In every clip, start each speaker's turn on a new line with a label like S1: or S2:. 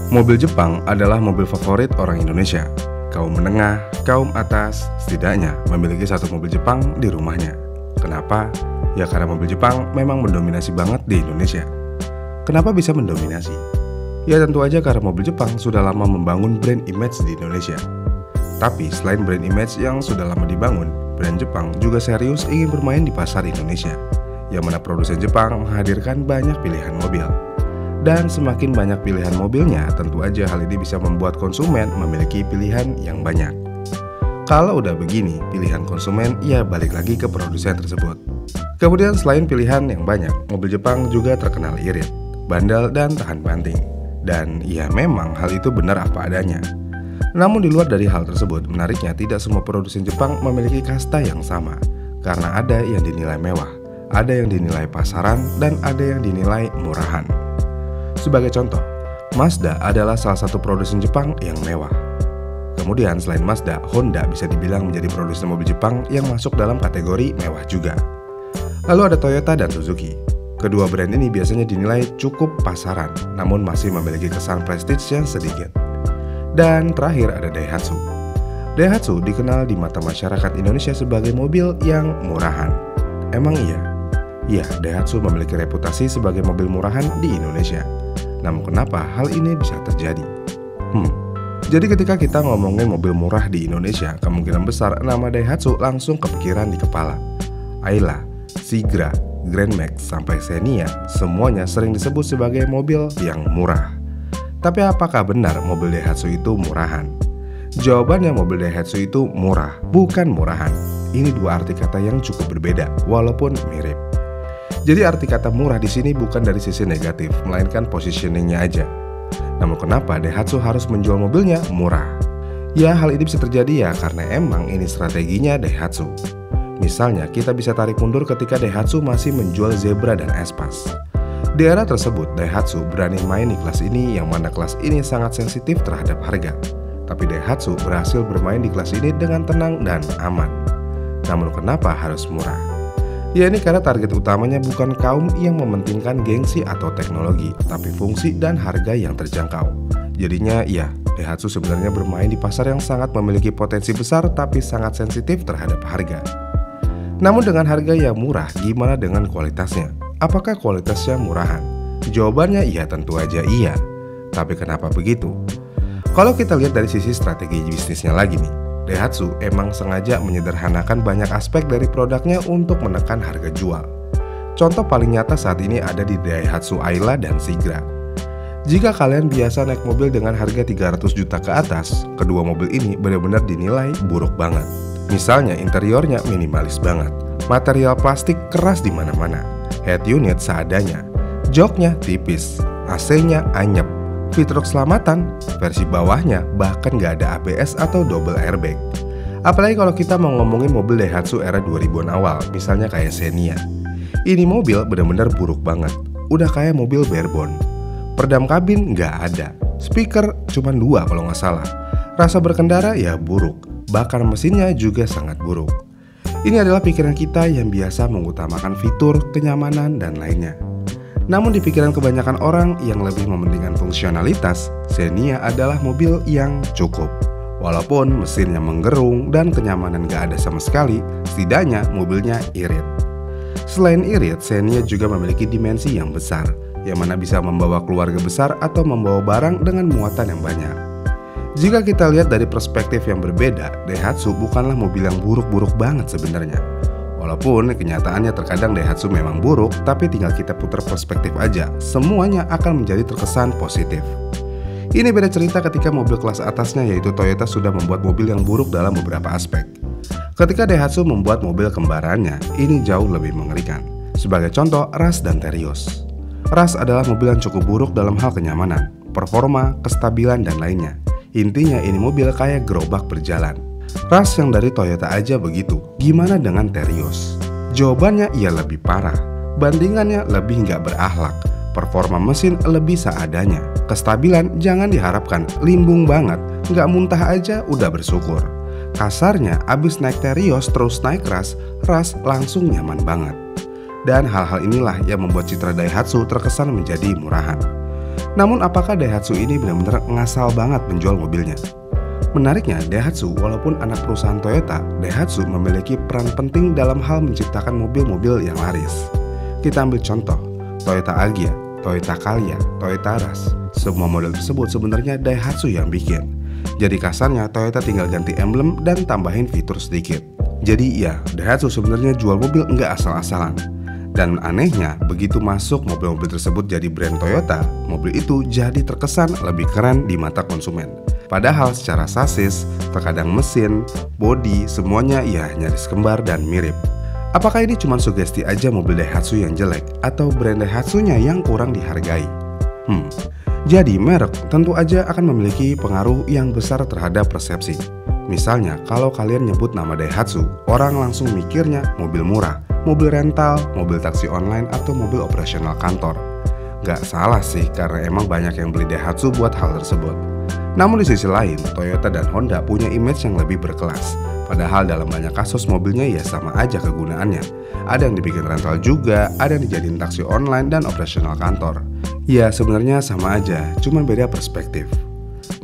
S1: Mobil Jepang adalah mobil favorit orang Indonesia. Kaum menengah, kaum atas, setidaknya memiliki satu mobil Jepang di rumahnya. Kenapa? Ya karena mobil Jepang memang mendominasi banget di Indonesia. Kenapa bisa mendominasi? Ya tentu aja karena mobil Jepang sudah lama membangun brand image di Indonesia. Tapi selain brand image yang sudah lama dibangun, brand Jepang juga serius ingin bermain di pasar Indonesia, yang mana produsen Jepang menghadirkan banyak pilihan mobil. Dan semakin banyak pilihan mobilnya, tentu aja hal ini bisa membuat konsumen memiliki pilihan yang banyak. Kalau udah begini, pilihan konsumen ya balik lagi ke produsen tersebut. Kemudian selain pilihan yang banyak, mobil Jepang juga terkenal irit, bandel, dan tahan banting. Dan ya memang hal itu benar apa adanya. Namun di luar dari hal tersebut, menariknya tidak semua produsen Jepang memiliki kasta yang sama. Karena ada yang dinilai mewah, ada yang dinilai pasaran, dan ada yang dinilai murahan. Sebagai contoh, Mazda adalah salah satu produsen Jepang yang mewah. Kemudian selain Mazda, Honda bisa dibilang menjadi produsen mobil Jepang yang masuk dalam kategori mewah juga. Lalu ada Toyota dan Suzuki. Kedua brand ini biasanya dinilai cukup pasaran, namun masih memiliki kesan prestige yang sedikit. Dan terakhir ada Daihatsu. Daihatsu dikenal di mata masyarakat Indonesia sebagai mobil yang murahan. Emang iya? Ya, Daihatsu memiliki reputasi sebagai mobil murahan di Indonesia. Namun kenapa hal ini bisa terjadi? Jadi ketika kita ngomongin mobil murah di Indonesia, kemungkinan besar nama Daihatsu langsung kepikiran di kepala. Ayla, Sigra, Grand Max, sampai Xenia, semuanya sering disebut sebagai mobil yang murah. Tapi apakah benar mobil Daihatsu itu murahan? Jawabannya mobil Daihatsu itu murah, bukan murahan. Ini dua arti kata yang cukup berbeda, walaupun mirip. Jadi arti kata murah di sini bukan dari sisi negatif, melainkan positioningnya aja. Namun kenapa Daihatsu harus menjual mobilnya murah? Ya hal ini bisa terjadi ya karena emang ini strateginya Daihatsu. Misalnya kita bisa tarik mundur ketika Daihatsu masih menjual Zebra dan Espas. Di era tersebut Daihatsu berani main di kelas ini yang mana kelas ini sangat sensitif terhadap harga. Tapi Daihatsu berhasil bermain di kelas ini dengan tenang dan aman. Namun kenapa harus murah? Ya ini karena target utamanya bukan kaum yang mementingkan gengsi atau teknologi, tapi fungsi dan harga yang terjangkau. Jadinya ya, Daihatsu sebenarnya bermain di pasar yang sangat memiliki potensi besar tapi sangat sensitif terhadap harga. Namun dengan harga yang murah, gimana dengan kualitasnya? Apakah kualitasnya murahan? Jawabannya iya, tentu aja iya. Tapi kenapa begitu? Kalau kita lihat dari sisi strategi bisnisnya lagi nih, Daihatsu emang sengaja menyederhanakan banyak aspek dari produknya untuk menekan harga jual. Contoh paling nyata saat ini ada di Daihatsu Ayla dan Sigra. Jika kalian biasa naik mobil dengan harga 300 juta ke atas, kedua mobil ini benar-benar dinilai buruk banget. Misalnya interiornya minimalis banget, material plastik keras di mana-mana, head unit seadanya, joknya tipis, AC-nya anyep. Fitur keselamatan, versi bawahnya bahkan gak ada ABS atau double airbag. Apalagi kalau kita mau ngomongin mobil Daihatsu era 2000-an awal, misalnya kayak Xenia. Ini mobil benar-benar buruk banget, udah kayak mobil barebone. Perdam kabin gak ada, speaker cuma 2 kalau gak salah. Rasa berkendara ya buruk, bahkan mesinnya juga sangat buruk. Ini adalah pikiran kita yang biasa mengutamakan fitur, kenyamanan, dan lainnya. Namun di pikiran kebanyakan orang yang lebih mementingkan fungsionalitas, Xenia adalah mobil yang cukup. Walaupun mesinnya menggerung dan kenyamanan gak ada sama sekali, setidaknya mobilnya irit. Selain irit, Xenia juga memiliki dimensi yang besar, yang mana bisa membawa keluarga besar atau membawa barang dengan muatan yang banyak. Jika kita lihat dari perspektif yang berbeda, Daihatsu bukanlah mobil yang buruk-buruk banget sebenarnya. Walaupun kenyataannya terkadang Daihatsu memang buruk, tapi tinggal kita putar perspektif aja, semuanya akan menjadi terkesan positif. Ini beda cerita ketika mobil kelas atasnya yaitu Toyota sudah membuat mobil yang buruk dalam beberapa aspek. Ketika Daihatsu membuat mobil kembarannya, ini jauh lebih mengerikan. Sebagai contoh, Rush dan Terios. Rush adalah mobil yang cukup buruk dalam hal kenyamanan, performa, kestabilan, dan lainnya. Intinya ini mobil kayak gerobak berjalan. Rush yang dari Toyota aja begitu, gimana dengan Terios? Jawabannya ia lebih parah, bandingannya lebih nggak berakhlak, performa mesin lebih seadanya, kestabilan jangan diharapkan, limbung banget, nggak muntah aja udah bersyukur. Kasarnya abis naik Terios terus naik Rush langsung nyaman banget. Dan hal-hal inilah yang membuat citra Daihatsu terkesan menjadi murahan. Namun apakah Daihatsu ini benar-benar ngasal banget menjual mobilnya? Menariknya, Daihatsu walaupun anak perusahaan Toyota, Daihatsu memiliki peran penting dalam hal menciptakan mobil-mobil yang laris. Kita ambil contoh, Toyota Agya, Toyota Calya, Toyota Rush. Semua model tersebut sebenarnya Daihatsu yang bikin. Jadi kasarnya Toyota tinggal ganti emblem dan tambahin fitur sedikit. Jadi ya, Daihatsu sebenarnya jual mobil nggak asal-asalan. Dan anehnya, begitu masuk mobil-mobil tersebut jadi brand Toyota, mobil itu jadi terkesan lebih keren di mata konsumen. Padahal secara sasis, terkadang mesin, bodi, semuanya ya nyaris kembar dan mirip. Apakah ini cuma sugesti aja mobil Daihatsu yang jelek atau brand Daihatsu-nya yang kurang dihargai? Jadi merek tentu aja akan memiliki pengaruh yang besar terhadap persepsi. Misalnya kalau kalian nyebut nama Daihatsu, orang langsung mikirnya mobil murah, mobil rental, mobil taksi online, atau mobil operasional kantor. Gak salah sih karena emang banyak yang beli Daihatsu buat hal tersebut. Namun di sisi lain, Toyota dan Honda punya image yang lebih berkelas. Padahal dalam banyak kasus mobilnya ya sama aja kegunaannya. Ada yang dibikin rental juga, ada yang dijadiin taksi online dan operasional kantor. Ya sebenarnya sama aja, cuma beda perspektif.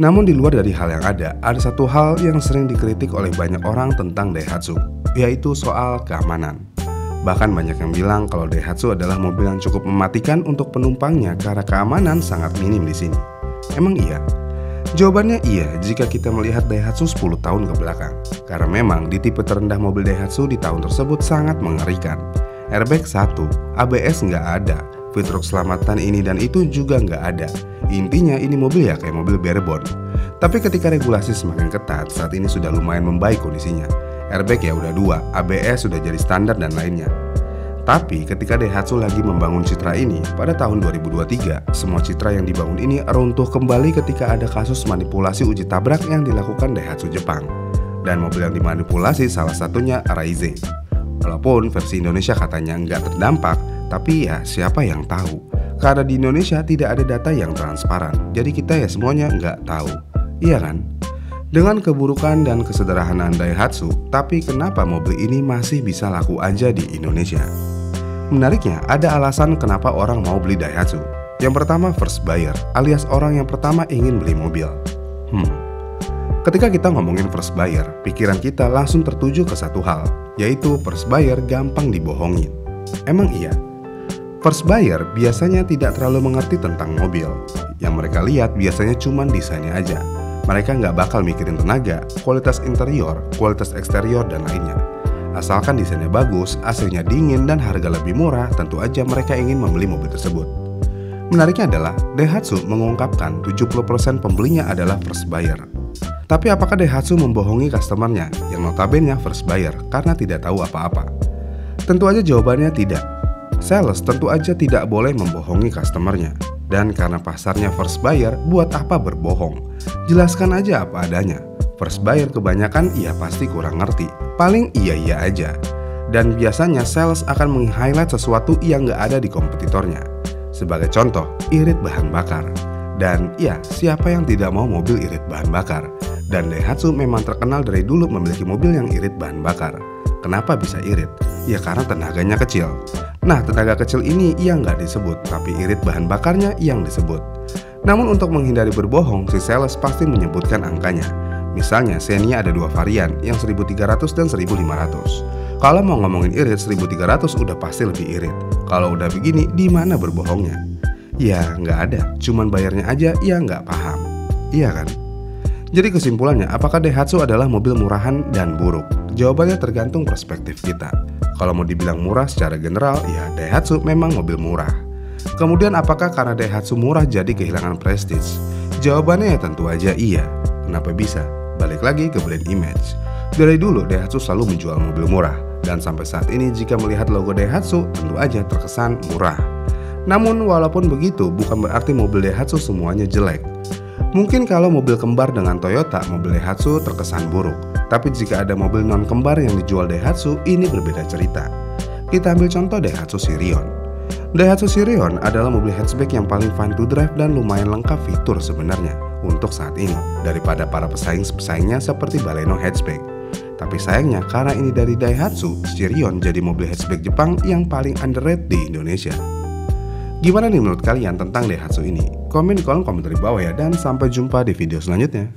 S1: Namun di luar dari hal yang ada satu hal yang sering dikritik oleh banyak orang tentang Daihatsu, yaitu soal keamanan. Bahkan banyak yang bilang kalau Daihatsu adalah mobil yang cukup mematikan untuk penumpangnya karena keamanan sangat minim di sini. Emang iya? Jawabannya iya jika kita melihat Daihatsu 10 tahun ke belakang. Karena memang di tipe terendah mobil Daihatsu di tahun tersebut sangat mengerikan. Airbag 1, ABS nggak ada, fitur keselamatan ini dan itu juga nggak ada. Intinya ini mobil ya kayak mobil barebone. Tapi ketika regulasi semakin ketat, saat ini sudah lumayan membaik kondisinya. Airbag ya udah 2, ABS sudah jadi standar dan lainnya. Tapi ketika Daihatsu lagi membangun citra ini, pada tahun 2023, semua citra yang dibangun ini runtuh kembali ketika ada kasus manipulasi uji tabrak yang dilakukan Daihatsu Jepang. Dan mobil yang dimanipulasi salah satunya Raize. Walaupun versi Indonesia katanya nggak terdampak, tapi ya siapa yang tahu? Karena di Indonesia tidak ada data yang transparan, jadi kita ya semuanya nggak tahu. Iya kan? Dengan keburukan dan kesederhanaan Daihatsu, tapi kenapa mobil ini masih bisa laku aja di Indonesia? Menariknya, ada alasan kenapa orang mau beli Daihatsu. Yang pertama, first buyer, alias orang yang pertama ingin beli mobil. Ketika kita ngomongin first buyer, pikiran kita langsung tertuju ke satu hal, yaitu first buyer gampang dibohongin. Emang iya? First buyer biasanya tidak terlalu mengerti tentang mobil. Yang mereka lihat biasanya cuma desainnya aja. Mereka nggak bakal mikirin tenaga, kualitas interior, kualitas eksterior, dan lainnya. Asalkan desainnya bagus, AC-nya dingin, dan harga lebih murah, tentu aja mereka ingin membeli mobil tersebut. Menariknya adalah, Daihatsu mengungkapkan 70% pembelinya adalah first buyer. Tapi apakah Daihatsu membohongi customernya yang notabene first buyer karena tidak tahu apa-apa? Tentu aja jawabannya tidak. Sales tentu aja tidak boleh membohongi customernya. Dan karena pasarnya first buyer, buat apa berbohong? Jelaskan aja apa adanya. First buyer kebanyakan ya pasti kurang ngerti, paling iya-iya aja. Dan biasanya sales akan meng-highlight sesuatu yang nggak ada di kompetitornya. Sebagai contoh, irit bahan bakar. Dan ya, siapa yang tidak mau mobil irit bahan bakar? Dan Daihatsu memang terkenal dari dulu memiliki mobil yang irit bahan bakar. Kenapa bisa irit? Ya karena tenaganya kecil. Nah, tenaga kecil ini yang nggak disebut, tapi irit bahan bakarnya yang disebut. Namun untuk menghindari berbohong, si sales pasti menyebutkan angkanya. Misalnya Xenia ada 2 varian, yang 1300 dan 1500. Kalau mau ngomongin irit 1300 udah pasti lebih irit. Kalau udah begini, di mana berbohongnya? Ya nggak ada, cuman bayarnya aja yang nggak paham. Iya kan? Jadi kesimpulannya, apakah Daihatsu adalah mobil murahan dan buruk? Jawabannya tergantung perspektif kita. Kalau mau dibilang murah secara general, ya Daihatsu memang mobil murah. Kemudian apakah karena Daihatsu murah jadi kehilangan prestige? Jawabannya ya tentu aja iya. Kenapa bisa? Balik lagi ke brand image. Dari dulu Daihatsu selalu menjual mobil murah, dan sampai saat ini jika melihat logo Daihatsu tentu aja terkesan murah. Namun walaupun begitu bukan berarti mobil Daihatsu semuanya jelek. Mungkin kalau mobil kembar dengan Toyota, mobil Daihatsu terkesan buruk. Tapi jika ada mobil non kembar yang dijual Daihatsu, ini berbeda cerita. Kita ambil contoh Daihatsu Sirion. Daihatsu Sirion adalah mobil hatchback yang paling fun to drive dan lumayan lengkap fitur sebenarnya untuk saat ini daripada para pesaingnya seperti Baleno hatchback. Tapi sayangnya karena ini dari Daihatsu, Sirion jadi mobil hatchback Jepang yang paling underrated di Indonesia. Gimana nih menurut kalian tentang Daihatsu ini? Komen di kolom komentar di bawah ya, dan sampai jumpa di video selanjutnya.